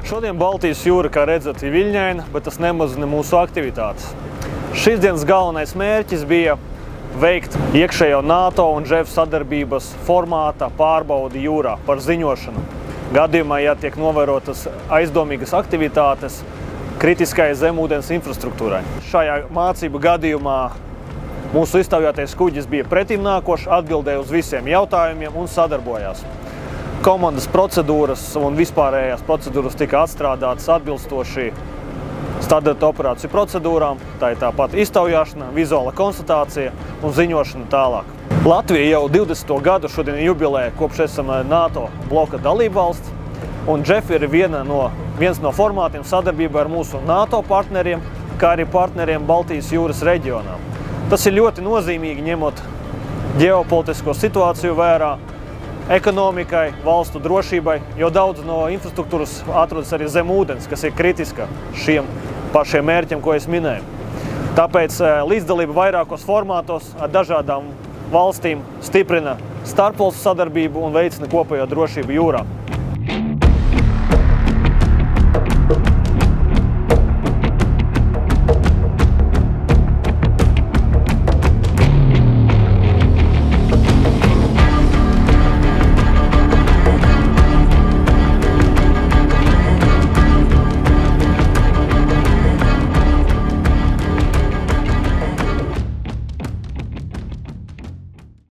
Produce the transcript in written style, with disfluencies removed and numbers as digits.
Šodien Baltijas jūra, kā redzat, ir viļņaina, bet tas nemazina mūsu aktivitātes. Šīs dienas galvenais mērķis bija veikt iekšējo NATO un JEF sadarbības formāta pārbaudi jūrā par ziņošanu. Gadījumā, ja tiek novērotas aizdomīgas aktivitātes kritiskai zemūdens infrastruktūrai. Šajā mācību gadījumā mūsu iztaujātais kuģis bija pretimnākošs, atbildēja uz visiem jautājumiem un sadarbojās. Komandas procedūras un vispārējās procedūras tika atstrādātas atbilstoši standarta operāciju procedūrām. Tā ir tāpat iztaujāšana, vizuāla konstatācija un ziņošana tālāk. Latvija jau 20. gadu šodien jubilē, kopš esam NATO bloka dalībvalsts, un JEF ir viens no formātiem sadarbībā ar mūsu NATO partneriem, kā arī partneriem Baltijas jūras reģionā. Tas ir ļoti nozīmīgi, ņemot ģeopolitisko situāciju vērā, ekonomikai, valstu drošībai, jo daudz no infrastruktūras atrodas arī zem ūdens, kas ir kritiska šiem pašiem mērķiem, ko es minēju. Tāpēc līdzdalība vairākos formātos ar dažādām valstīm stiprina starpvalstu sadarbību un veicina kopējo drošību jūrā.